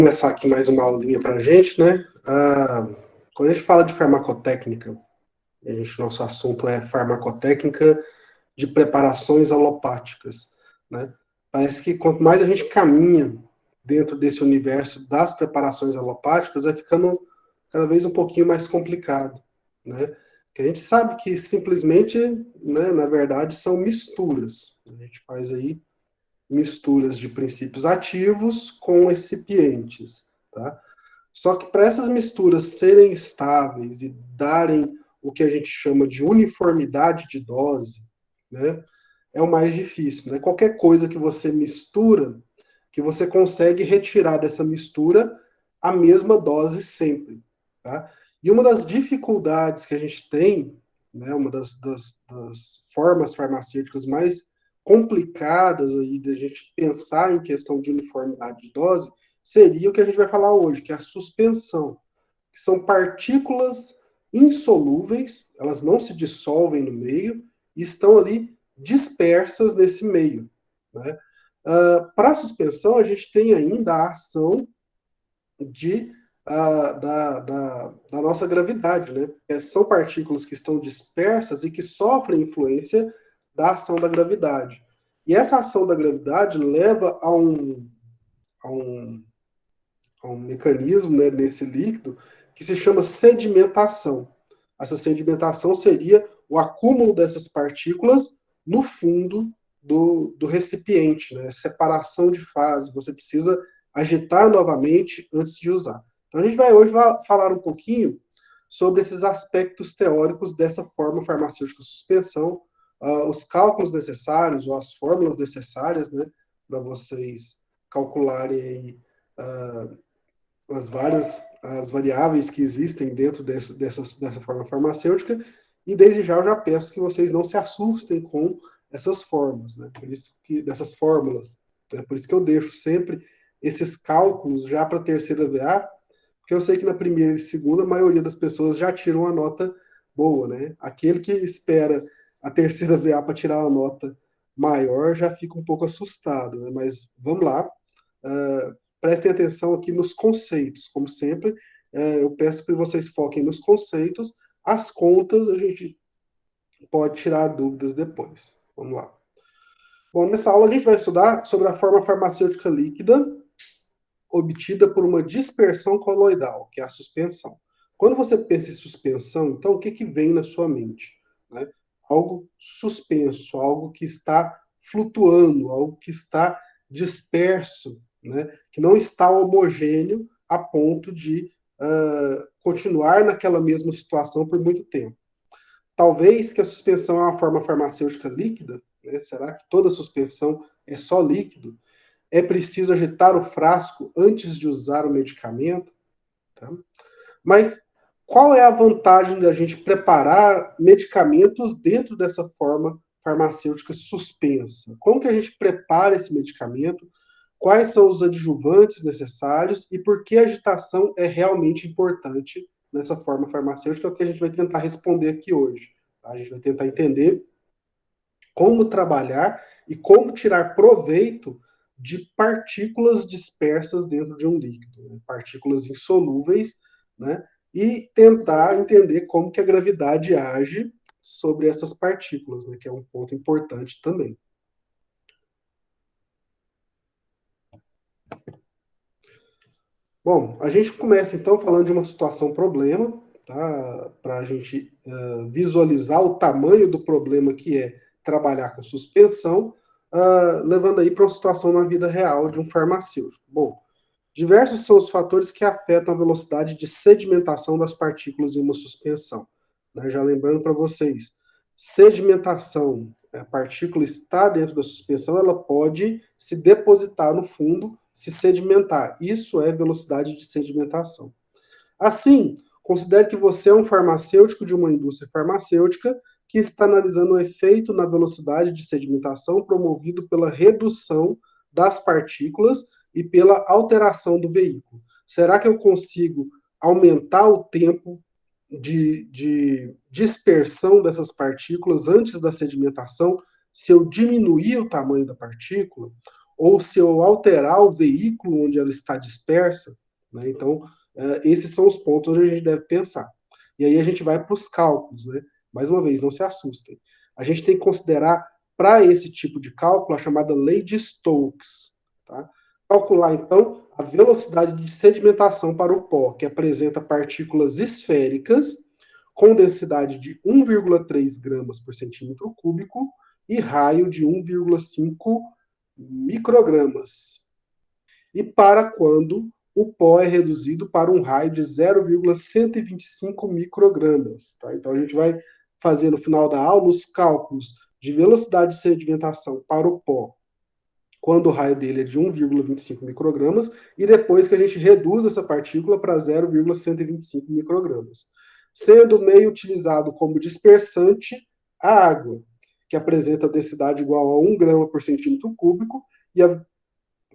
Começar aqui mais uma aulinha para a gente, né? Quando a gente fala de farmacotécnica, nosso assunto é farmacotécnica de preparações alopáticas, né? Parece que quanto mais a gente caminha dentro desse universo das preparações alopáticas, vai ficando cada vez um pouquinho mais complicado, né? Que a gente sabe que simplesmente, né, na verdade, são misturas. A gente faz aí misturas de princípios ativos com excipientes, tá? Só que para essas misturas serem estáveis e darem o que a gente chama de uniformidade de dose, né, é o mais difícil, né? Qualquer coisa que você mistura, que você consegue retirar dessa mistura a mesma dose sempre, tá? E uma das dificuldades que a gente tem, né, uma das formas farmacêuticas mais complicadas aí da gente pensar em questão de uniformidade de dose, seria o que a gente vai falar hoje, que é a suspensão, que são partículas insolúveis, elas não se dissolvem no meio e estão ali dispersas nesse meio, né? Para a suspensão, a gente tem ainda a ação de, da nossa gravidade, né? São partículas que estão dispersas e que sofrem influência da ação da gravidade. E essa ação da gravidade leva a um, a um mecanismo, né, nesse líquido que se chama sedimentação. Essa sedimentação seria o acúmulo dessas partículas no fundo do recipiente, né? Separação de fase. Você precisa agitar novamente antes de usar. Então a gente vai hoje falar um pouquinho sobre esses aspectos teóricos dessa forma farmacêutica de suspensão, os cálculos necessários ou as fórmulas necessárias, né, para vocês calcularem as variáveis que existem dentro dessa forma farmacêutica, e desde já eu já peço que vocês não se assustem com essas formas, né? Por isso que dessas fórmulas, né? Por isso que eu deixo sempre esses cálculos já para a terceira VA, porque eu sei que na primeira e segunda a maioria das pessoas já tiram uma nota boa, né? Aquele que espera a terceira VA para tirar uma nota maior já fica um pouco assustado, né? Mas vamos lá. Prestem atenção aqui nos conceitos, como sempre. Eu peço que vocês foquem nos conceitos. As contas a gente pode tirar dúvidas depois. Vamos lá. Bom, nessa aula a gente vai estudar sobre a forma farmacêutica líquida obtida por uma dispersão coloidal, que é a suspensão. Quando você pensa em suspensão, então o que vem na sua mente? Né? Algo suspenso, algo que está flutuando, algo que está disperso, né? Que não está homogêneo a ponto de continuar naquela mesma situação por muito tempo. Talvez que a suspensão é uma forma farmacêutica líquida, né? Será que toda suspensão é só líquido? É preciso agitar o frasco antes de usar o medicamento? Tá? Mas qual é a vantagem da gente preparar medicamentos dentro dessa forma farmacêutica suspensa? Como que a gente prepara esse medicamento? Quais são os adjuvantes necessários e por que a agitação é realmente importante nessa forma farmacêutica? É o que a gente vai tentar responder aqui hoje. Tá? A gente vai tentar entender como trabalhar e como tirar proveito de partículas dispersas dentro de um líquido, né? Partículas insolúveis, né? E tentar entender como que a gravidade age sobre essas partículas, né? Que é um ponto importante também. Bom, a gente começa então falando de uma situação problema, tá? Para a gente visualizar o tamanho do problema que é trabalhar com suspensão, levando aí para uma situação na vida real de um farmacêutico. Bom, diversos são os fatores que afetam a velocidade de sedimentação das partículas em uma suspensão. Né? Já lembrando para vocês, sedimentação, a partícula está dentro da suspensão, ela pode se depositar no fundo, se sedimentar. Isso é velocidade de sedimentação. Assim, considere que você é um farmacêutico de uma indústria farmacêutica que está analisando o efeito na velocidade de sedimentação promovido pela redução das partículas e pela alteração do veículo. Será que eu consigo aumentar o tempo de dispersão dessas partículas antes da sedimentação se eu diminuir o tamanho da partícula? ou se eu alterar o veículo onde ela está dispersa, né? Então, esses são os pontos onde a gente deve pensar. E aí a gente vai para os cálculos, né? Mais uma vez, não se assustem. A gente tem que considerar, para esse tipo de cálculo, a chamada lei de Stokes. Tá? Calcular, então, a velocidade de sedimentação para o pó, que apresenta partículas esféricas com densidade de 1,3 gramas por centímetro cúbico e raio de 1,5 microgramas. E para quando o pó é reduzido para um raio de 0,125 microgramas. Tá? Então a gente vai fazer no final da aula os cálculos de velocidade de sedimentação para o pó, quando o raio dele é de 1,25 microgramas, e depois que a gente reduz essa partícula para 0,125 microgramas. Sendo o meio utilizado como dispersante a água, que apresenta densidade igual a 1 grama por centímetro cúbico, e a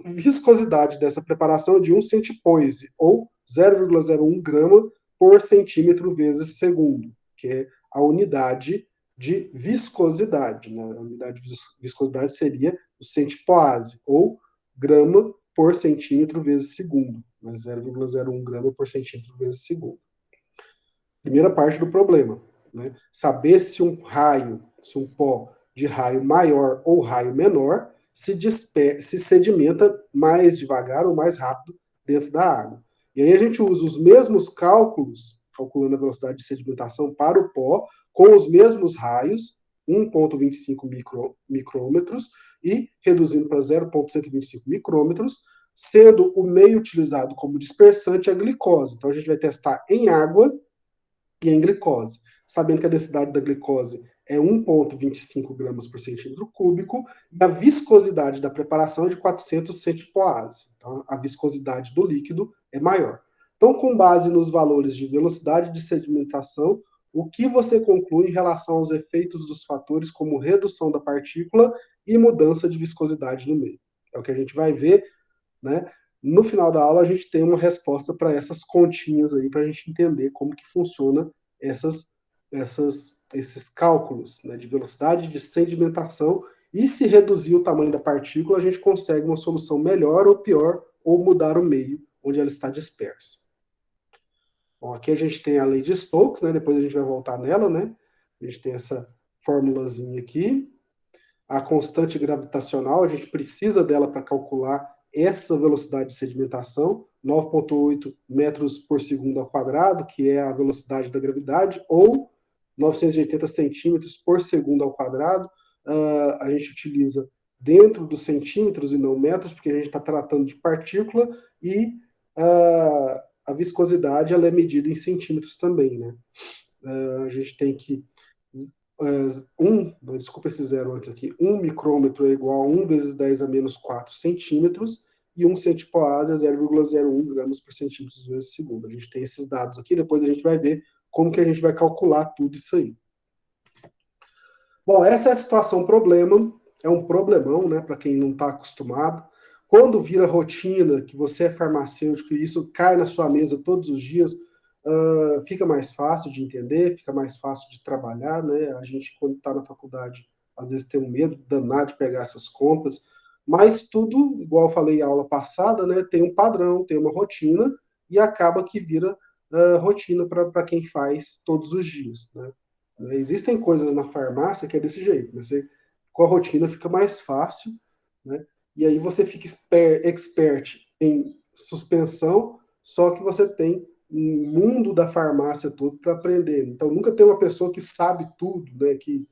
viscosidade dessa preparação é de 1 centipoise, ou 0,01 grama por centímetro vezes segundo, que é a unidade de viscosidade. Né? A unidade de viscosidade seria o centipoase, ou grama por centímetro vezes segundo, né? 0,01 grama por centímetro vezes segundo. Primeira parte do problema, né? Saber se um raio, se um pó de raio maior ou raio menor se sedimenta mais devagar ou mais rápido dentro da água. E aí a gente usa os mesmos cálculos, calculando a velocidade de sedimentação para o pó, com os mesmos raios, 1,25 micrômetros, e reduzindo para 0,125 micrômetros, sendo o meio utilizado como dispersante a glicose. Então a gente vai testar em água e em glicose, sabendo que a densidade da glicose é 1,25 gramas por centímetro cúbico, e a viscosidade da preparação é de 400 centipoase. Então, a viscosidade do líquido é maior. Então, com base nos valores de velocidade de sedimentação, o que você conclui em relação aos efeitos dos fatores como redução da partícula e mudança de viscosidade no meio? É o que a gente vai ver, né? No final da aula, a gente tem uma resposta para essas continhas aí, para a gente entender como que funciona esses cálculos, né, de velocidade de sedimentação, e se reduzir o tamanho da partícula, a gente consegue uma solução melhor ou pior, ou mudar o meio onde ela está dispersa. Bom, aqui a gente tem a lei de Stokes, né, depois a gente vai voltar nela, né? A gente tem essa formulazinha aqui. A constante gravitacional, a gente precisa dela para calcular essa velocidade de sedimentação, 9,8 metros por segundo ao quadrado, que é a velocidade da gravidade, ou 980 centímetros por segundo ao quadrado. A gente utiliza dentro dos centímetros e não metros, porque a gente está tratando de partícula, e a viscosidade ela é medida em centímetros também, né? A gente tem que desculpa esse zero antes aqui, 1 micrômetro é igual a 1 vezes 10 a menos 4 centímetros, e 1 centipoase é 0,01 gramas por centímetro vezes segundo. A gente tem esses dados aqui, depois a gente vai ver como que a gente vai calcular tudo isso aí. Bom, essa é a situação problema, é um problemão, né, para quem não está acostumado. Quando vira rotina, que você é farmacêutico e isso cai na sua mesa todos os dias, fica mais fácil de entender, fica mais fácil de trabalhar, né? A gente, quando está na faculdade, às vezes tem um medo danado de pegar essas contas, mas tudo, igual eu falei na aula passada, né? Tem um padrão, tem uma rotina, e acaba que vira rotina para quem faz todos os dias, né? Existem coisas na farmácia que é desse jeito, né? Você, com a rotina fica mais fácil, né? E aí você fica expert em suspensão, só que você tem um mundo da farmácia todo para aprender. Então, nunca tem uma pessoa que sabe tudo, né, que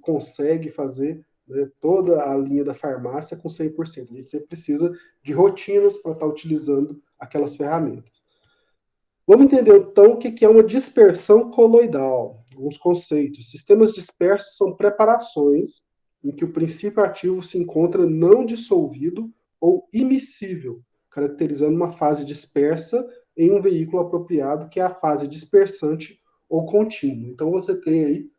consegue fazer, né, toda a linha da farmácia com 100%. A gente sempre precisa de rotinas para estar utilizando aquelas ferramentas. Vamos entender, então, o que é uma dispersão coloidal. Alguns conceitos. Sistemas dispersos são preparações em que o princípio ativo se encontra não dissolvido ou immiscível, caracterizando uma fase dispersa em um veículo apropriado, que é a fase dispersante ou contínua. Então, você tem aí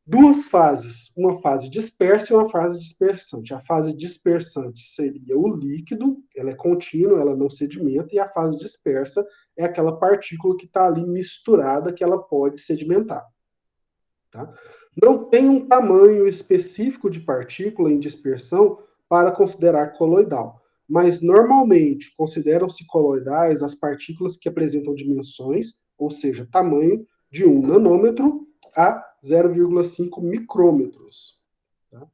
duas fases, uma fase dispersa e uma fase dispersante. A fase dispersante seria o líquido, ela é contínua, ela não sedimenta, e a fase dispersa é aquela partícula que está ali misturada, que ela pode sedimentar. Tá? Não tem um tamanho específico de partícula em dispersão, para considerar coloidal. Mas, normalmente, consideram-se coloidais as partículas que apresentam dimensões, ou seja, tamanho, de 1 nanômetro a 0,5 micrômetros. Tá?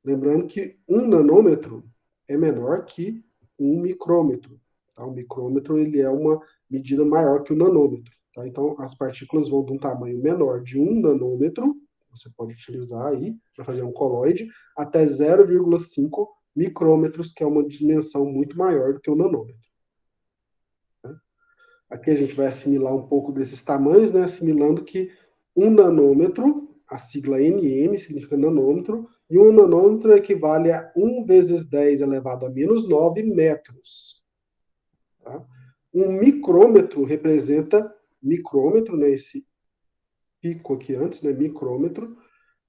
Lembrando que 1 nanômetro é menor que 1 micrômetro. Tá? O micrômetro ele é uma medida maior que o nanômetro. Tá? Então, as partículas vão de um tamanho menor de 1 nanômetro, você pode utilizar aí para fazer um coloide, até 0,5 micrômetros, que é uma dimensão muito maior do que o nanômetro. Tá? Aqui a gente vai assimilar um pouco desses tamanhos, né? Assimilando que 1 nanômetro, a sigla nm significa nanômetro, e 1 nanômetro equivale a 1 vezes 10 elevado a menos 9 metros. Tá? Um micrômetro representa micrômetro, né? Esse pico aqui antes, né? Micrômetro.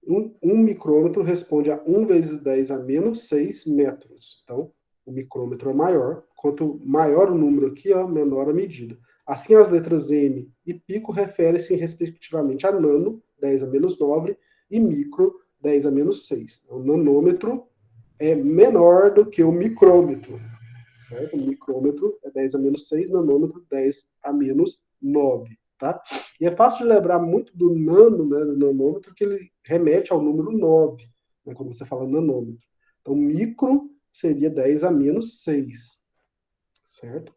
Um micrômetro responde a 1 vezes 10 a menos 6 metros. Então, o micrômetro é maior. Quanto maior o número aqui, ó, menor a medida. Assim, as letras M e pico referem-se respectivamente a nano, 10 a menos 9, e micro, 10 a menos 6. O nanômetro é menor do que o micrômetro. Certo? O micrômetro é 10 a menos 6, nanômetro 10 a menos 9. Tá? E é fácil de lembrar muito do nano, né, do nanômetro, que ele remete ao número 9, né, quando você fala nanômetro. Então, micro seria 10 a menos 6, certo?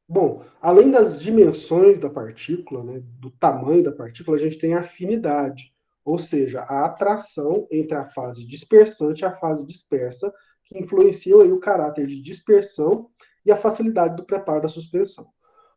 Bom, além das dimensões da partícula, né, do tamanho da partícula, a gente tem a afinidade, ou seja, a atração entre a fase dispersante e a fase dispersa, que influenciam aí o caráter de dispersão e a facilidade do preparo da suspensão.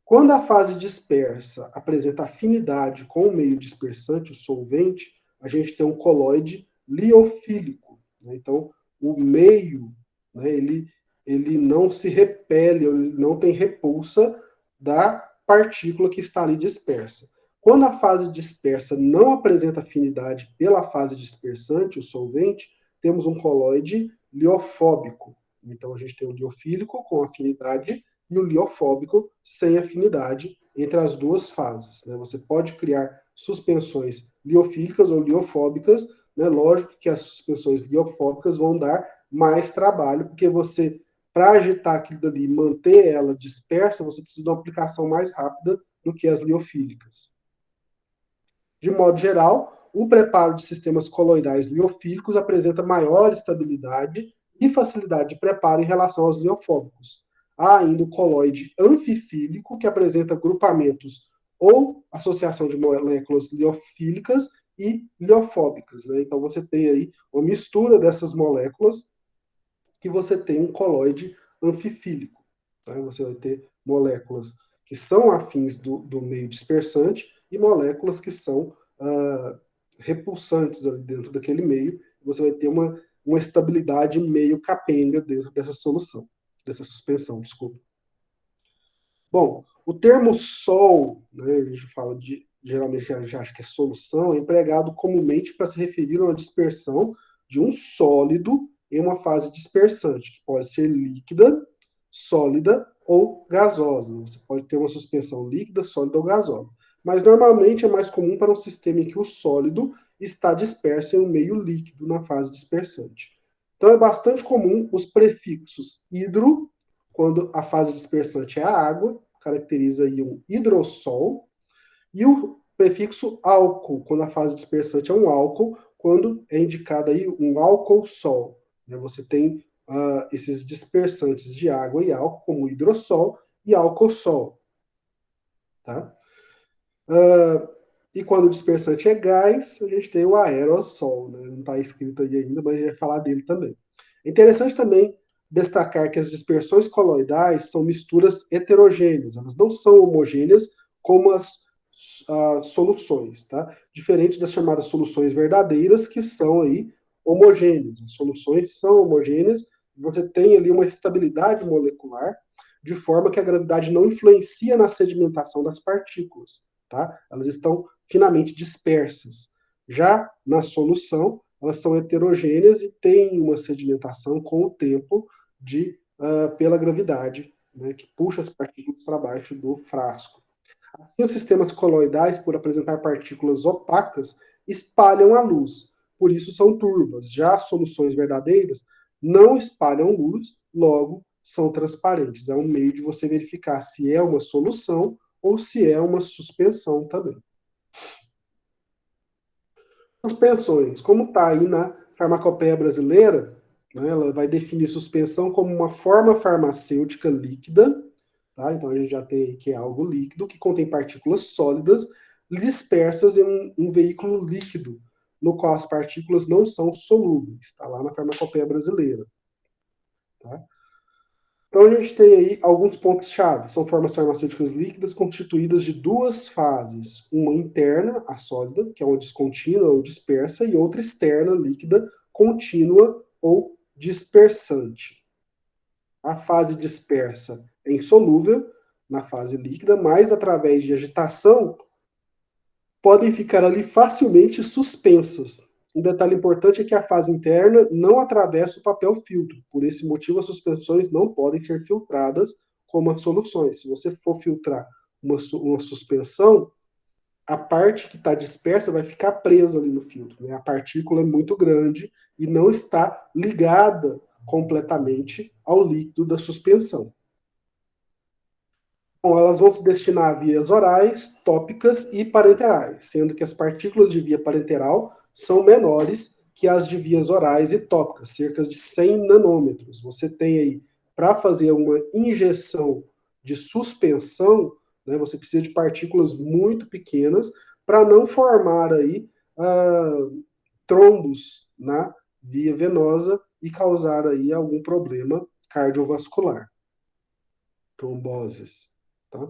Quando a fase dispersa apresenta afinidade com o meio dispersante, o solvente, a gente tem um coloide liofílico. Né? Então, o meio, né, ele não se repele, ele não tem repulsa da partícula que está ali dispersa. Quando a fase dispersa não apresenta afinidade pela fase dispersante, o solvente, temos um coloide liofóbico. Então, a gente tem o liofílico com afinidade e o liofóbico sem afinidade entre as duas fases. Né? Você pode criar suspensões liofílicas ou liofóbicas, né? Lógico que as suspensões liofóbicas vão dar mais trabalho, porque você, para agitar aquilo dali e manter ela dispersa, você precisa de uma aplicação mais rápida do que as liofílicas. De modo geral, o preparo de sistemas coloidais liofílicos apresenta maior estabilidade e facilidade de preparo em relação aos liofóbicos. Há ainda o coloide anfifílico, que apresenta grupamentos ou associação de moléculas liofílicas e liofóbicas. Né? Então você tem aí uma mistura dessas moléculas que você tem um coloide anfifílico. Tá? Você vai ter moléculas que são afins do meio dispersante e moléculas que são repulsantes ali dentro daquele meio. Você vai ter uma estabilidade meio capenga dentro dessa solução, dessa suspensão, desculpa. Bom, o termo sol, né, a gente fala de, geralmente a gente acha que é solução, é empregado comumente para se referir a uma dispersão de um sólido em uma fase dispersante, que pode ser líquida, sólida ou gasosa. Você pode ter uma suspensão líquida, sólida ou gasosa. Mas normalmente é mais comum para um sistema em que o sólido está disperso em um meio líquido na fase dispersante. Então é bastante comum os prefixos hidro, quando a fase dispersante é a água, caracteriza aí um hidrossol, e o prefixo álcool, quando a fase dispersante é um álcool, quando é indicado aí um álcool-sol. Né? Você tem esses dispersantes de água e álcool, como o hidrossol e álcool-sol. Tá? E quando o dispersante é gás, a gente tem o aerossol. Né? Não está escrito aí ainda, mas a gente vai falar dele também. É interessante também destacar que as dispersões coloidais são misturas heterogêneas, elas não são homogêneas como as soluções, tá? Diferente das chamadas soluções verdadeiras, que são aí homogêneas. As soluções são homogêneas, você tem ali uma estabilidade molecular, de forma que a gravidade não influencia na sedimentação das partículas, tá? Elas estão finamente dispersas. Já na solução, elas são heterogêneas e têm uma sedimentação com o tempo pela gravidade, né, que puxa as partículas para baixo do frasco. Assim, os sistemas coloidais, por apresentar partículas opacas, espalham a luz. por isso são turvas. Já as soluções verdadeiras não espalham luz, logo são transparentes. É um meio de você verificar se é uma solução ou se é uma suspensão também. Suspensões, como está aí na farmacopeia brasileira, né, ela vai definir suspensão como uma forma farmacêutica líquida, tá? Então a gente já tem aí que é algo líquido, que contém partículas sólidas dispersas em um veículo líquido, no qual as partículas não são solúveis, está lá na farmacopeia brasileira. Tá? Então a gente tem aí alguns pontos-chave. São formas farmacêuticas líquidas constituídas de duas fases. Uma interna, a sólida, que é uma descontínua ou dispersa, e outra externa, líquida, contínua ou dispersante. A fase dispersa é insolúvel na fase líquida, mas através de agitação podem ficar ali facilmente suspensas. Um detalhe importante é que a fase interna não atravessa o papel filtro. Por esse motivo, as suspensões não podem ser filtradas como as soluções. Se você for filtrar uma suspensão, a parte que está dispersa vai ficar presa ali no filtro. Né? A partícula é muito grande e não está ligada completamente ao líquido da suspensão. Bom, elas vão se destinar a vias orais, tópicas e parenterais, sendo que as partículas de via parenteral são menores que as de vias orais e tópicas, cerca de 100 nanômetros. Você tem aí, para fazer uma injeção de suspensão, né, você precisa de partículas muito pequenas para não formar aí trombos na via venosa e causar aí algum problema cardiovascular, tromboses, tá?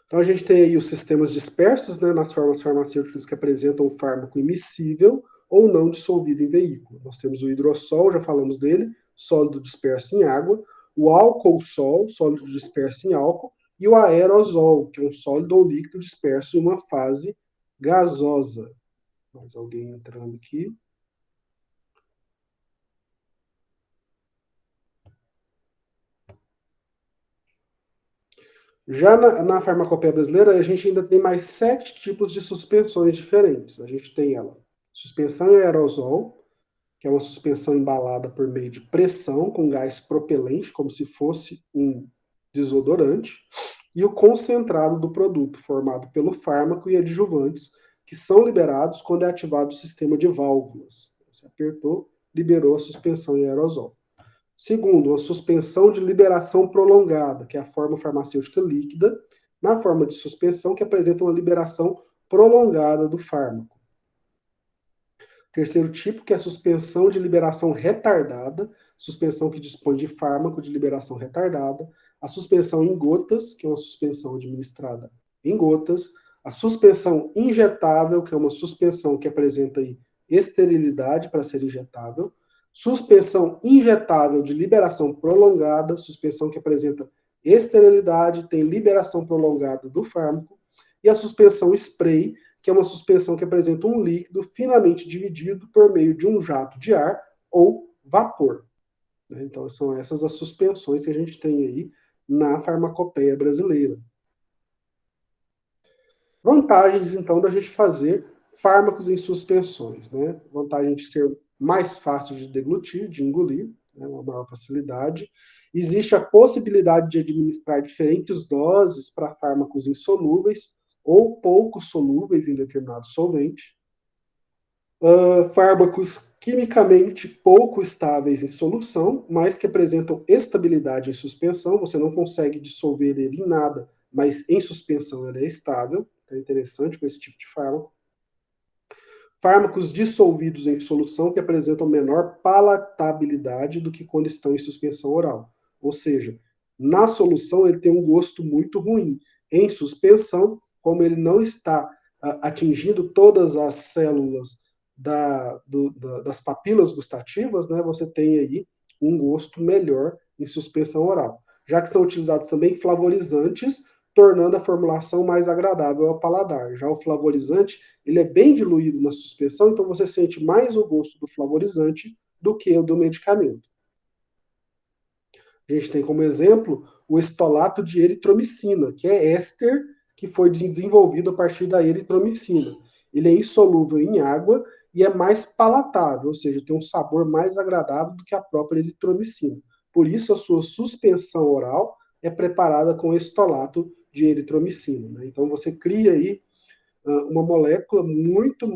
Então a gente tem aí os sistemas dispersos, né, nas formas farmacêuticas que apresentam o fármaco immiscível ou não dissolvido em veículo. Nós temos o hidrossol, já falamos dele, sólido disperso em água, o álcool-sol, sólido disperso em álcool, e o aerosol, que é um sólido ou líquido disperso em uma fase gasosa. Mais alguém entrando aqui. Já na farmacopeia brasileira, a gente ainda tem mais 7 tipos de suspensões diferentes. A gente tem ela, suspensão em aerosol, que é uma suspensão embalada por meio de pressão com gás propelente, como se fosse um desodorante, e o concentrado do produto, formado pelo fármaco e adjuvantes, que são liberados quando é ativado o sistema de válvulas. Você apertou, liberou a suspensão em aerosol. Segundo, a suspensão de liberação prolongada, que é a forma farmacêutica líquida, na forma de suspensão que apresenta uma liberação prolongada do fármaco. Terceiro tipo, que é a suspensão de liberação retardada, suspensão que dispõe de fármaco de liberação retardada. A suspensão em gotas, que é uma suspensão administrada em gotas. A suspensão injetável, que é uma suspensão que apresenta aí esterilidade para ser injetável. Suspensão injetável de liberação prolongada, suspensão que apresenta esterilidade, tem liberação prolongada do fármaco. E a suspensão spray, que é uma suspensão que apresenta um líquido finamente dividido por meio de um jato de ar ou vapor. Então, são essas as suspensões que a gente tem aí na farmacopeia brasileira. Vantagens, então, da gente fazer fármacos em suspensões, né? Vantagem de ser mais fácil de deglutir, de engolir, né? Uma maior facilidade. Existe a possibilidade de administrar diferentes doses para fármacos insolúveis ou pouco solúveis em determinado solvente. Fármacos quimicamente pouco estáveis em solução, mas que apresentam estabilidade em suspensão. Você não consegue dissolver ele em nada, mas em suspensão ele é estável. É interessante com esse tipo de fármaco. Fármacos dissolvidos em solução que apresentam menor palatabilidade do que quando estão em suspensão oral. Ou seja, na solução ele tem um gosto muito ruim. Em suspensão, como ele não está atingindo todas as células das papilas gustativas, né, você tem aí um gosto melhor em suspensão oral. Já que são utilizados também flavorizantes, tornando a formulação mais agradável ao paladar. Já o flavorizante, ele é bem diluído na suspensão, então você sente mais o gosto do flavorizante do que o do medicamento. A gente tem como exemplo o estolato de eritromicina, que é éster que foi desenvolvido a partir da eritromicina. Ele é insolúvel em água e é mais palatável, ou seja, tem um sabor mais agradável do que a própria eritromicina. Por isso, a sua suspensão oral é preparada com estolato de eritromicina. Né? Então, você cria aí uma molécula muito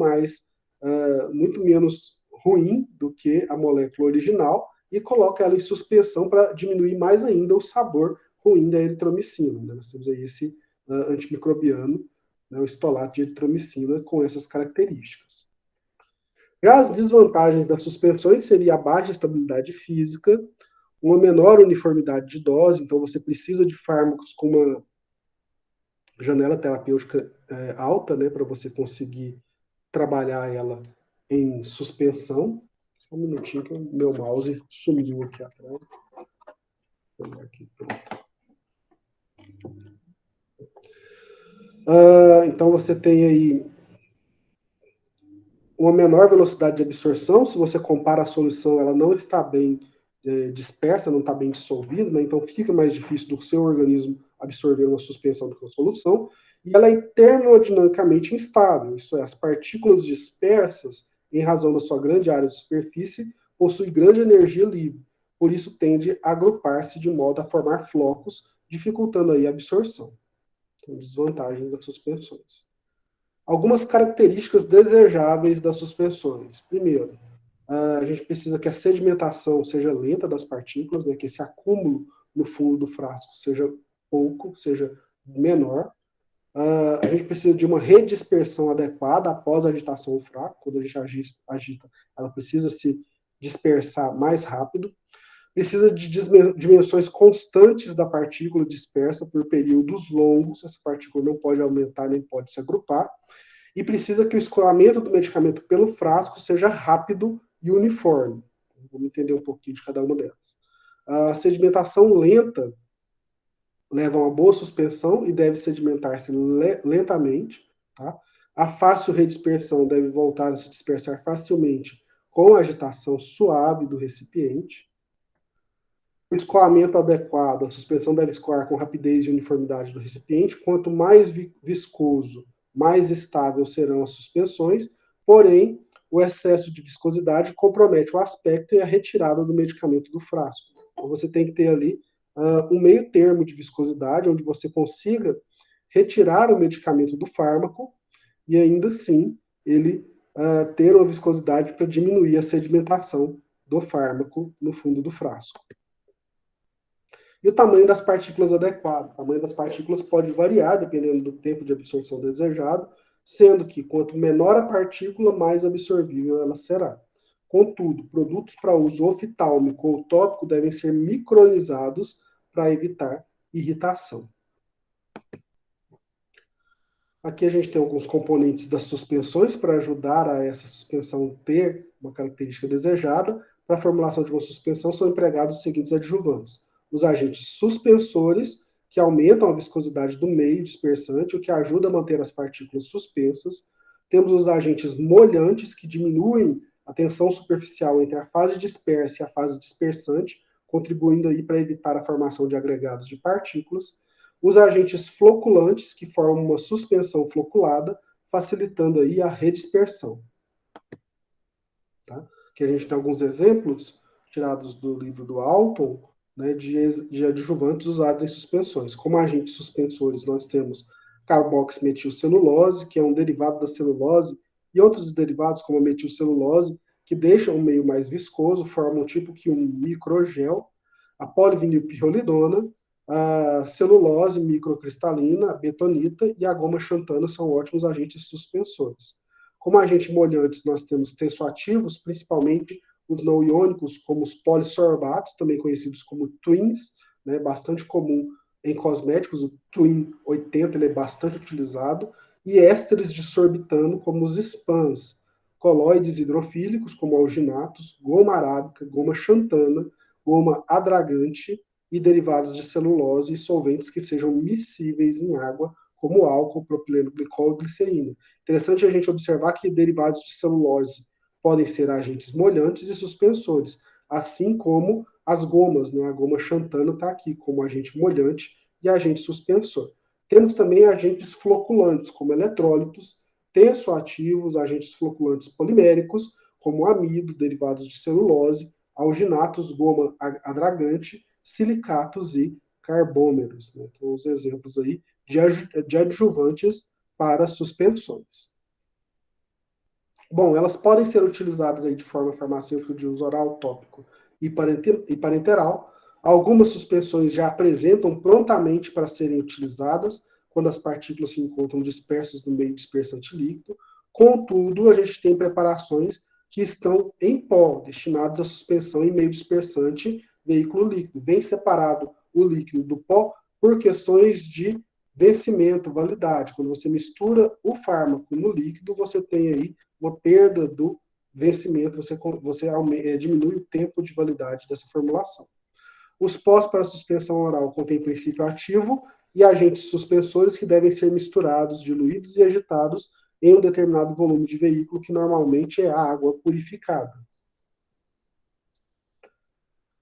menos ruim do que a molécula original e coloca ela em suspensão para diminuir mais ainda o sabor ruim da eritromicina. Né? Nós temos aí esse antimicrobiano, né, o estolato de eritromicina, com essas características. Já as desvantagens das suspensões seria a baixa estabilidade física, uma menor uniformidade de dose, então você precisa de fármacos com uma janela terapêutica alta, né, para você conseguir trabalhar ela em suspensão. Só um minutinho que o meu mouse sumiu aqui atrás. Aqui, então você tem aí uma menor velocidade de absorção. Se você compara a solução, ela não está bem dispersa, não está bem dissolvida, né? Então fica mais difícil do seu organismo absorver uma suspensão do que uma solução. E ela é termodinamicamente instável, isso é, as partículas dispersas, em razão da sua grande área de superfície, possuem grande energia livre. Por isso tende a agrupar-se de modo a formar flocos, dificultando aí a absorção. Então, desvantagens das suspensões. Algumas características desejáveis das suspensões. Primeiro, a gente precisa que a sedimentação seja lenta das partículas, né, que esse acúmulo no fundo do frasco seja pouco, seja menor. A gente precisa de uma redispersão adequada após a agitação do frasco. Quando a gente agita, ela precisa se dispersar mais rápido. Precisa de dimensões constantes da partícula dispersa por períodos longos. Essa partícula não pode aumentar nem pode se agrupar. E precisa que o escoamento do medicamento pelo frasco seja rápido e uniforme. Vamos entender um pouquinho de cada uma delas. A sedimentação lenta leva a uma boa suspensão e deve sedimentar-se lentamente. Tá? A fácil redispersão deve voltar a se dispersar facilmente com a agitação suave do recipiente. O escoamento adequado, a suspensão deve escoar com rapidez e uniformidade do recipiente. Quanto mais viscoso, mais estável serão as suspensões, porém, o excesso de viscosidade compromete o aspecto e a retirada do medicamento do frasco. Então, você tem que ter ali um meio termo de viscosidade, onde você consiga retirar o medicamento do fármaco e ainda assim ele ter uma viscosidade para diminuir a sedimentação do fármaco no fundo do frasco. E o tamanho das partículas adequado. O tamanho das partículas pode variar dependendo do tempo de absorção desejado, sendo que quanto menor a partícula, mais absorvível ela será. Contudo, produtos para uso oftálmico ou tópico devem ser micronizados para evitar irritação. Aqui a gente tem alguns componentes das suspensões para ajudar a essa suspensão ter uma característica desejada. Para a formulação de uma suspensão são empregados os seguintes adjuvantes: os agentes suspensores, que aumentam a viscosidade do meio dispersante, o que ajuda a manter as partículas suspensas. Temos os agentes molhantes, que diminuem a tensão superficial entre a fase dispersa e a fase dispersante, contribuindo aí para evitar a formação de agregados de partículas. Os agentes floculantes, que formam uma suspensão floculada, facilitando aí a redispersão. Tá? Aqui a gente tem alguns exemplos tirados do livro do Alton, né, de adjuvantes usados em suspensões. Como agentes suspensores, nós temos carboximetilcelulose, que é um derivado da celulose, e outros derivados, como a metilcelulose, que deixam o meio mais viscoso, formam tipo que um microgel. A polivinilpirrolidona, a celulose microcristalina, a betonita e a goma xantana são ótimos agentes suspensores. Como agentes molhantes, nós temos tensoativos, principalmente os não iônicos, como os polissorbatos, também conhecidos como twins, né, bastante comum em cosméticos. O twin 80 ele é bastante utilizado, e ésteres de sorbitano, como os SPANs, coloides hidrofílicos, como alginatos, goma arábica, goma xantana, goma adragante e derivados de celulose e solventes que sejam miscíveis em água, como álcool, propileno glicol e glicerina. Interessante a gente observar que derivados de celulose podem ser agentes molhantes e suspensores, assim como as gomas, né? A goma xantana está aqui como agente molhante e agente suspensor. Temos também agentes floculantes, como eletrólitos, tensoativos, agentes floculantes poliméricos, como amido, derivados de celulose, alginatos, goma adragante, silicatos e carbômeros. Né? Então, os exemplos aí de adjuvantes para suspensões. Bom, elas podem ser utilizadas aí de forma farmacêutica de uso oral, tópico e parenteral. Algumas suspensões já apresentam prontamente para serem utilizadas quando as partículas se encontram dispersas no meio dispersante líquido. Contudo, a gente tem preparações que estão em pó, destinados à suspensão em meio dispersante veículo líquido. Bem separado o líquido do pó por questões de vencimento, validade. Quando você mistura o fármaco no líquido, você tem aí uma perda do vencimento, você diminui o tempo de validade dessa formulação. Os pós para suspensão oral contêm princípio ativo e agentes suspensores que devem ser misturados, diluídos e agitados em um determinado volume de veículo, que normalmente é a água purificada.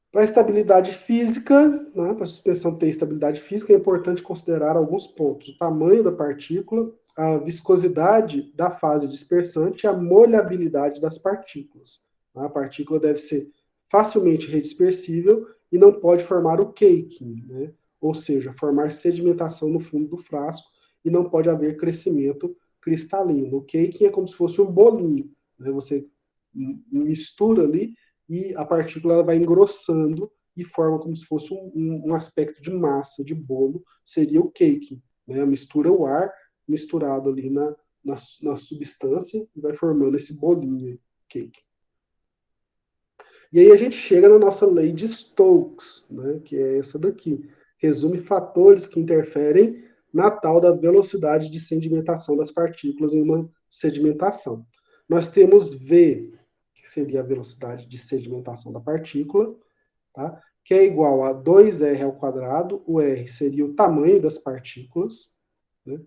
Para a estabilidade física, né, para a suspensão ter estabilidade física, é importante considerar alguns pontos. O tamanho da partícula, a viscosidade da fase dispersante e a molhabilidade das partículas. A partícula deve ser facilmente redispersível e não pode formar o caking, né? Ou seja, formar sedimentação no fundo do frasco, e não pode haver crescimento cristalino. O caking é como se fosse um bolinho, né? Você mistura ali e a partícula vai engrossando e forma como se fosse um aspecto de massa, de bolo, seria o cake. Né? Mistura o ar misturado ali na substância e vai formando esse bolinho, cake. E aí a gente chega na nossa lei de Stokes, né, que é essa daqui. Resume fatores que interferem na tal da velocidade de sedimentação das partículas em uma sedimentação. Nós temos V, que seria a velocidade de sedimentação da partícula, tá? Que é igual a 2R ao quadrado, o R seria o tamanho das partículas, né?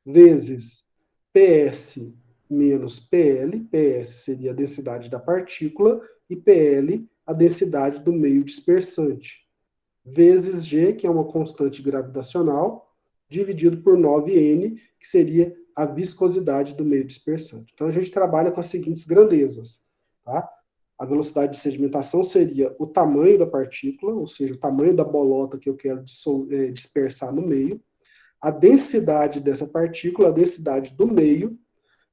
Vezes PS menos PL, PS seria a densidade da partícula, e PL a densidade do meio dispersante, vezes G, que é uma constante gravitacional, dividido por 9N, que seria a viscosidade do meio dispersante. Então a gente trabalha com as seguintes grandezas, tá? A velocidade de sedimentação seria o tamanho da partícula, ou seja, o tamanho da bolota que eu quero dispersar no meio, a densidade dessa partícula, a densidade do meio,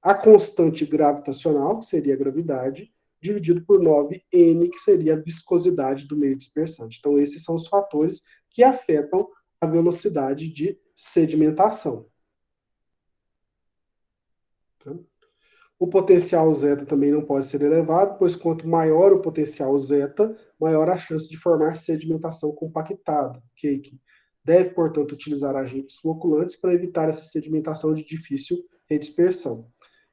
a constante gravitacional, que seria a gravidade, dividido por 9N, que seria a viscosidade do meio dispersante. Então, esses são os fatores que afetam a velocidade de sedimentação. O potencial zeta também não pode ser elevado, pois quanto maior o potencial zeta, maior a chance de formar sedimentação compactada, caking. Deve, portanto, utilizar agentes floculantes para evitar essa sedimentação de difícil redispersão.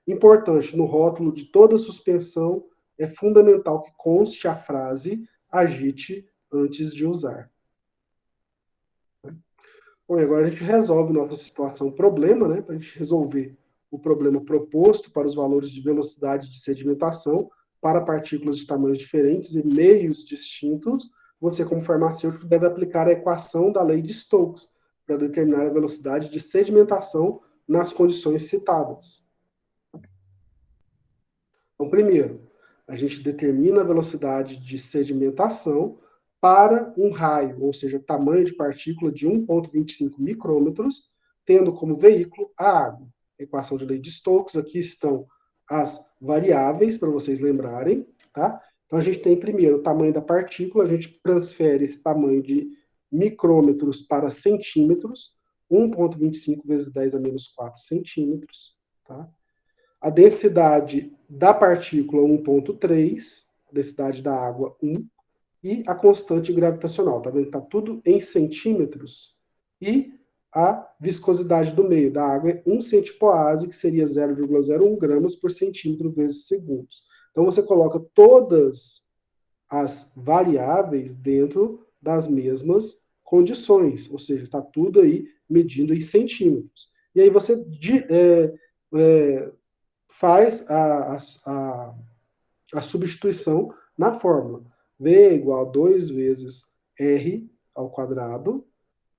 Importante, no rótulo de toda suspensão, é fundamental que conste a frase agite antes de usar. Bom, agora a gente resolve nossa situação problema, né? Para a gente resolver o problema proposto para os valores de velocidade de sedimentação para partículas de tamanhos diferentes e meios distintos, você, como farmacêutico, deve aplicar a equação da lei de Stokes para determinar a velocidade de sedimentação nas condições citadas. Então, primeiro, a gente determina a velocidade de sedimentação para um raio, ou seja, tamanho de partícula de 1,25 micrômetros, tendo como veículo a água. Equação de lei de Stokes, aqui estão as variáveis, para vocês lembrarem, tá? Então, a gente tem primeiro o tamanho da partícula, a gente transfere esse tamanho de micrômetros para centímetros, 1,25 vezes 10 a menos 4 centímetros, tá? A densidade da partícula 1,3, a densidade da água 1, e a constante gravitacional, tá vendo? Está tudo em centímetros. E a viscosidade do meio da água é 1 centipoase, que seria 0,01 gramas por centímetro vezes segundos. Então você coloca todas as variáveis dentro das mesmas condições, ou seja, está tudo aí medindo em centímetros. E aí você faz a substituição na fórmula. V é igual a 2 vezes R ao quadrado,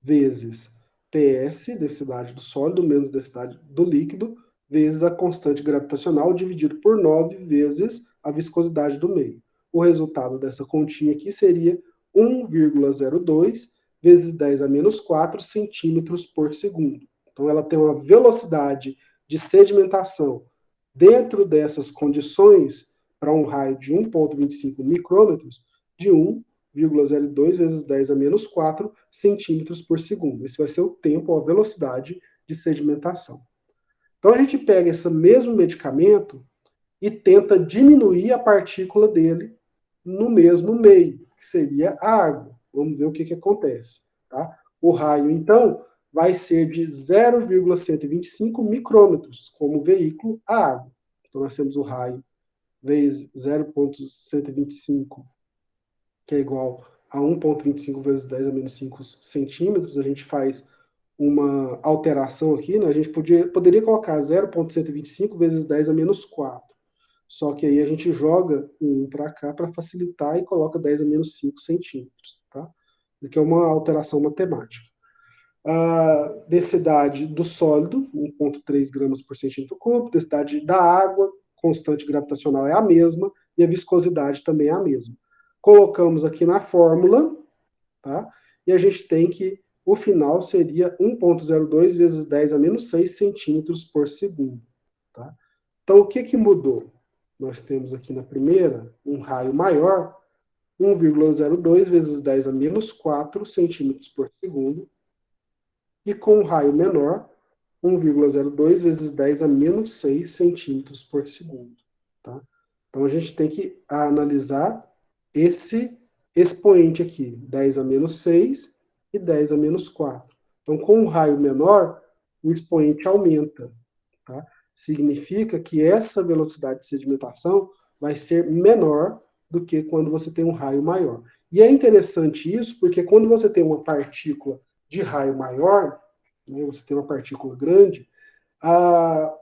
vezes PS, densidade do sólido, menos densidade do líquido, vezes a constante gravitacional dividido por 9 vezes a viscosidade do meio. O resultado dessa continha aqui seria 1,02 vezes 10 a menos 4 centímetros por segundo. Então, ela tem uma velocidade de sedimentação dentro dessas condições, para um raio de 1,25 micrômetros, de 1,02 vezes 10 a menos 4 centímetros por segundo. Esse vai ser o tempo, a velocidade de sedimentação. Então, a gente pega esse mesmo medicamento e tenta diminuir a partícula dele no mesmo meio, que seria a água. Vamos ver o que acontece. Tá? O raio, então, vai ser de 0,125 micrômetros como veículo a água. Então, nós temos o raio vezes 0,125, que é igual a 1,25 vezes 10 a menos 5 centímetros. A gente faz uma alteração aqui, né? A gente poderia colocar 0,125 vezes 10 a menos 4. Só que aí a gente joga um para cá para facilitar e coloca 10 a menos 5 centímetros. Tá? Isso aqui é uma alteração matemática. A densidade do sólido, 1,3 gramas por centímetro cúbico, densidade da água, constante gravitacional é a mesma, e a viscosidade também é a mesma. Colocamos aqui na fórmula, tá? E a gente tem que o final seria 1,02 vezes 10 a menos 6 centímetros por segundo. Tá? Então, o que mudou? Nós temos aqui na primeira um raio maior, 1,02 vezes 10 a menos 4 centímetros por segundo, e com um raio menor, 1,02 vezes 10 a menos 6 centímetros por segundo. Tá? Então, a gente tem que analisar esse expoente aqui, 10 a menos 6 e 10 a menos 4. Então, com um raio menor, o expoente aumenta. Tá? Significa que essa velocidade de sedimentação vai ser menor do que quando você tem um raio maior. E é interessante isso, porque quando você tem uma partícula de raio maior, né, você tem uma partícula grande, a,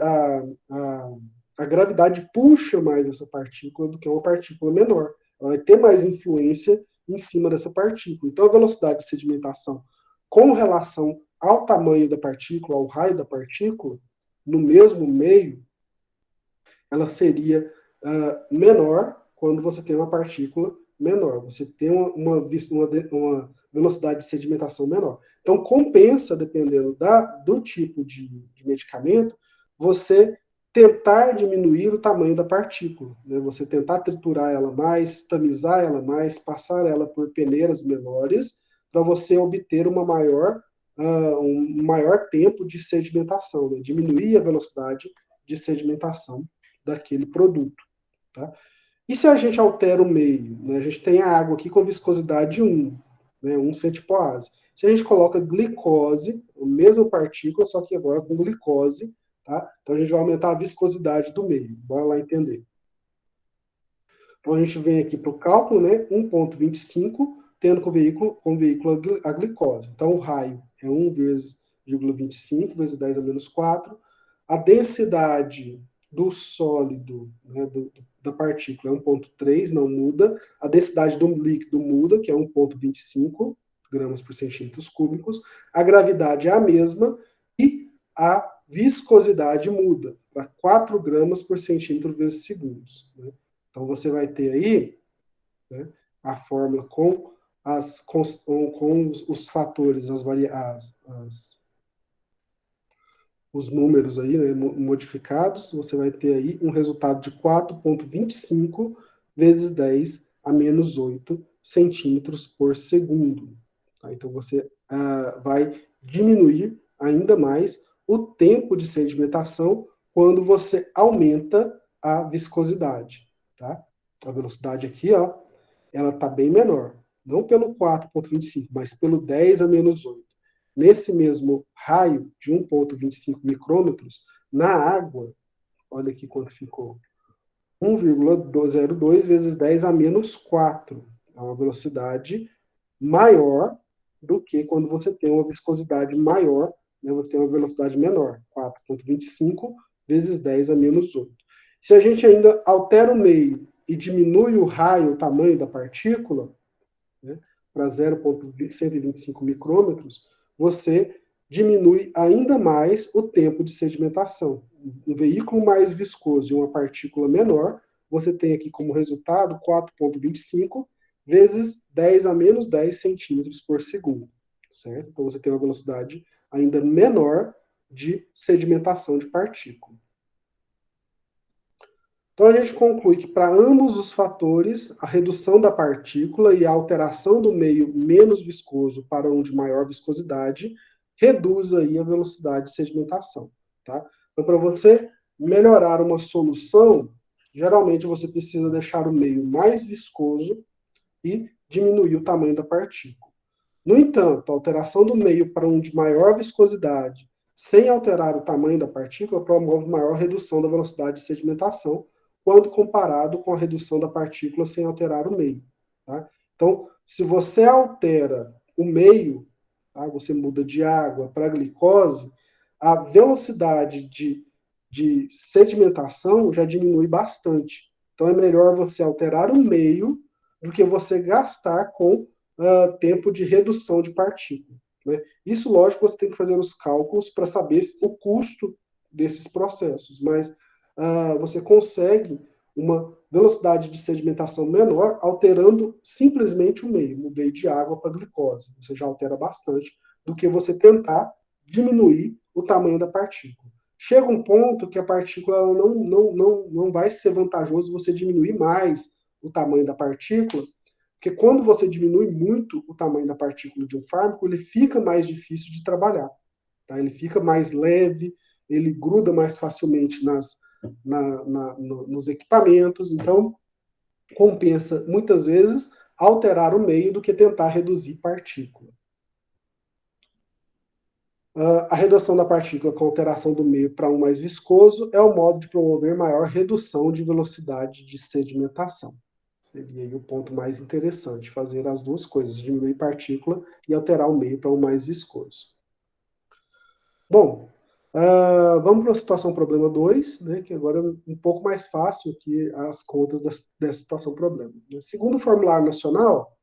a, a gravidade puxa mais essa partícula do que uma partícula menor. Ela vai ter mais influência em cima dessa partícula. Então, a velocidade de sedimentação com relação ao tamanho da partícula, ao raio da partícula, no mesmo meio, ela seria menor quando você tem uma partícula menor. Você tem uma velocidade de sedimentação menor. Então, compensa, dependendo do tipo de medicamento, você tentar diminuir o tamanho da partícula, né? Você tentar triturar ela mais, tamizar ela mais, passar ela por peneiras menores, para você obter um maior tempo de sedimentação, né? Diminuir a velocidade de sedimentação daquele produto. Tá? E se a gente altera o meio? Né? A gente tem a água aqui com viscosidade 1, né? 1 centipoase. Se a gente coloca glicose, a mesma partícula, só que agora com glicose, tá? Então a gente vai aumentar a viscosidade do meio. Bora lá entender. Então a gente vem aqui para o cálculo, né? 1,25, tendo como veículo a glicose. Então o raio é 1,25 vezes 10 a menos 4. A densidade do sólido, né, da partícula é 1,3, não muda. A densidade do líquido muda, que é 1,25 gramas por centímetros cúbicos. A gravidade é a mesma e a viscosidade muda para 4 gramas por centímetro vezes segundos. Né? Então, você vai ter aí, né, a fórmula com os fatores, os números aí, né, modificados. Você vai ter aí um resultado de 4,25 vezes 10 a menos 8 centímetros por segundo. Tá? Então, você vai diminuir ainda mais o tempo de sedimentação quando você aumenta a viscosidade. Tá? A velocidade aqui, ó, ela está bem menor. Não pelo 4,25, mas pelo 10 a menos 8. Nesse mesmo raio de 1,25 micrômetros, na água, olha aqui quanto ficou, 1,02 vezes 10 a menos 4. É uma velocidade maior do que quando você tem uma viscosidade maior, né, você tem uma velocidade menor, 4,25 vezes 10 a menos 8. Se a gente ainda altera o meio e diminui o raio, o tamanho da partícula, né, para 0,125 micrômetros, você diminui ainda mais o tempo de sedimentação. Um veículo mais viscoso e uma partícula menor, você tem aqui como resultado 4,25 vezes 10 a menos 10 centímetros por segundo, certo? Então você tem uma velocidade ainda menor de sedimentação de partícula. Então a gente conclui que para ambos os fatores, a redução da partícula e a alteração do meio menos viscoso para um de maior viscosidade reduz aí a velocidade de sedimentação, tá? Então para você melhorar uma solução, geralmente você precisa deixar o meio mais viscoso e diminuir o tamanho da partícula. No entanto, a alteração do meio para um de maior viscosidade, sem alterar o tamanho da partícula, promove maior redução da velocidade de sedimentação, quando comparado com a redução da partícula sem alterar o meio. Tá? Então, se você altera o meio, tá? Você muda de água para glicose, a velocidade de sedimentação já diminui bastante. Então, é melhor você alterar o meio do que você gastar com tempo de redução de partícula. Né? Isso, lógico, você tem que fazer os cálculos para saber o custo desses processos, mas você consegue uma velocidade de sedimentação menor alterando simplesmente o meio. Mudei de água para glicose. Você já altera bastante do que você tentar diminuir o tamanho da partícula. Chega um ponto que a partícula não vai ser vantajoso você diminuir mais o tamanho da partícula, porque quando você diminui muito o tamanho da partícula de um fármaco, ele fica mais difícil de trabalhar. Tá? Ele fica mais leve, ele gruda mais facilmente nos equipamentos. Então, compensa muitas vezes alterar o meio do que tentar reduzir partícula. A redução da partícula com alteração do meio para um mais viscoso é o modo de promover maior redução de velocidade de sedimentação. Seria aí o ponto mais interessante, fazer as duas coisas, diminuir partícula e alterar o meio para um mais viscoso. Bom, vamos para a situação problema 2, né, que agora é um pouco mais fácil aqui as contas dessa situação problema. Segundo o formulário nacional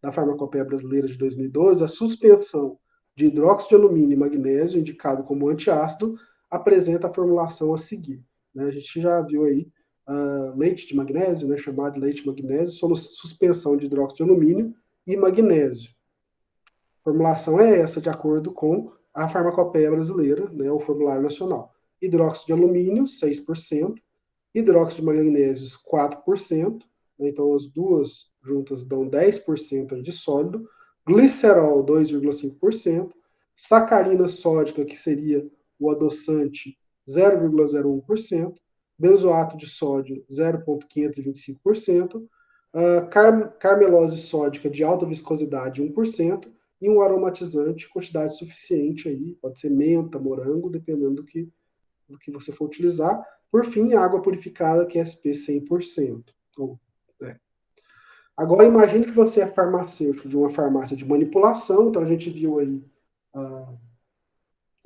da Farmacopeia Brasileira de 2012, a suspensão de hidróxido de alumínio e magnésio, indicado como antiácido, apresenta a formulação a seguir. Né? A gente já viu aí leite de magnésio, né, chamado de leite de magnésio, suspensão de hidróxido de alumínio e magnésio. A formulação é essa, de acordo com a Farmacopeia Brasileira, né, o formulário nacional. Hidróxido de alumínio, 6%, hidróxido de magnésio, 4%, né, então as duas juntas dão 10% de sólido, glicerol, 2,5%, sacarina sódica, que seria o adoçante, 0,01%, benzoato de sódio, 0,525%, carmelose sódica de alta viscosidade, 1%, e um aromatizante, quantidade suficiente aí, pode ser menta, morango, dependendo do que você for utilizar. Por fim, água purificada, que é SP 100%. Agora, imagine que você é farmacêutico de uma farmácia de manipulação, então a gente viu aí a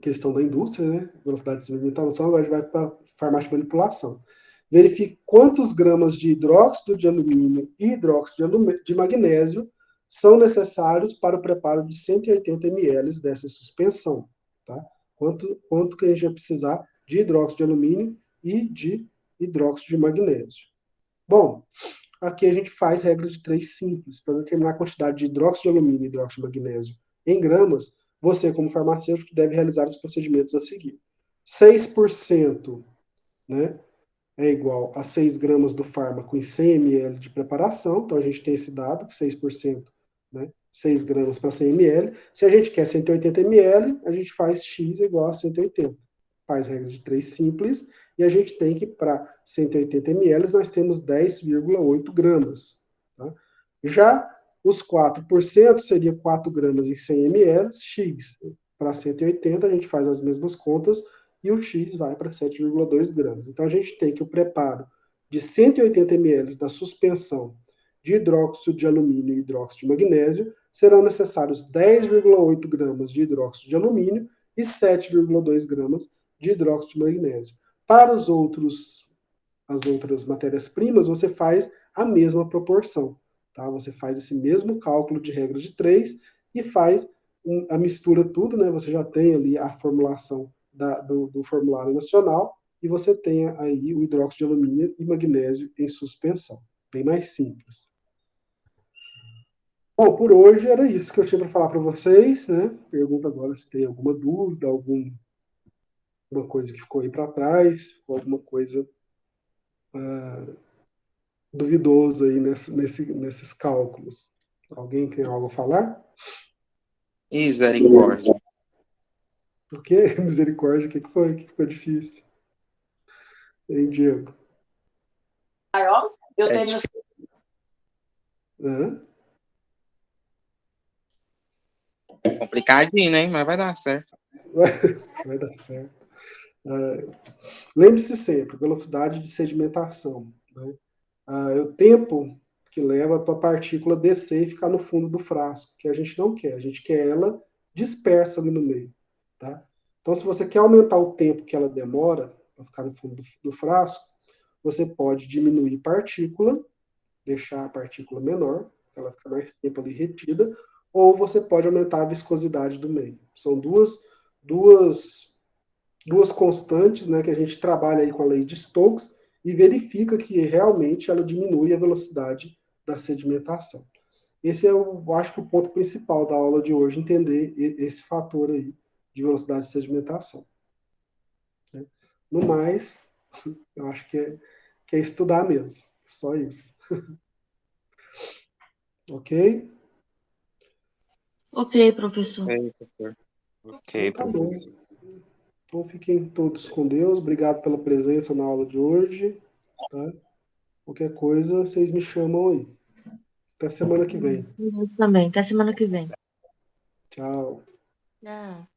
questão da indústria, né? Velocidade de sedimentação, agora a gente vai para a farmácia de manipulação. Verifique quantos gramas de hidróxido de alumínio e hidróxido de magnésio são necessários para o preparo de 180 ml dessa suspensão. Tá? Quanto que a gente vai precisar de hidróxido de alumínio e de hidróxido de magnésio. Bom, aqui a gente faz regra de 3 simples. Para determinar a quantidade de hidróxido de alumínio e hidróxido de magnésio em gramas, você, como farmacêutico, deve realizar os procedimentos a seguir. 6%, né, é igual a 6 gramas do fármaco em 100 ml de preparação. Então, a gente tem esse dado, 6%, né, 6 gramas para 100 ml. Se a gente quer 180 ml, a gente faz X igual a 180. Faz regra de 3 simples, e a gente tem que, para 180 ml, nós temos 10,8 gramas. Tá? Já os 4% seria 4 gramas em 100 ml, X. Para 180, a gente faz as mesmas contas, e o X vai para 7,2 gramas. Então, a gente tem que o preparo de 180 ml da suspensão de hidróxido de alumínio e hidróxido de magnésio, serão necessários 10,8 gramas de hidróxido de alumínio e 7,2 gramas de hidróxido de magnésio. Para as outras matérias-primas, você faz a mesma proporção. Tá? Você faz esse mesmo cálculo de regra de 3 e faz a mistura tudo, né? Você já tem ali a formulação do formulário nacional e você tem aí o hidróxido de alumínio e magnésio em suspensão. Bem mais simples. Bom, por hoje era isso que eu tinha para falar para vocês, né? Pergunta agora se tem alguma dúvida, alguma coisa que ficou aí para trás, alguma coisa duvidosa aí nesses cálculos. Alguém tem algo a falar? Misericórdia. Por quê? Misericórdia, o que foi? O que ficou difícil? Hein, Diego? Eu tenho... Hã? Complicadinho, né? Mas vai dar certo. Vai dar certo. Lembre-se sempre, velocidade de sedimentação. Né? O tempo que leva para a partícula descer e ficar no fundo do frasco, que a gente não quer. A gente quer ela dispersa ali no meio. Tá? Então, se você quer aumentar o tempo que ela demora para ficar no fundo do frasco, você pode diminuir partícula, deixar a partícula menor, ela fica mais tempo ali retida, ou você pode aumentar a viscosidade do meio. São duas constantes, né, que a gente trabalha aí com a lei de Stokes e verifica que realmente ela diminui a velocidade da sedimentação. Esse é, eu acho que o ponto principal da aula de hoje, entender esse fator aí de velocidade de sedimentação. No mais, eu acho que é estudar mesmo, só isso. Ok? Ok, professor. É, professor. Então Ok, tá bom. professor. Então fiquem todos com Deus. Obrigado pela presença na aula de hoje. Tá? Qualquer coisa, vocês me chamam aí. Até semana que vem. Deus também. Até semana que vem. Tchau. Tchau.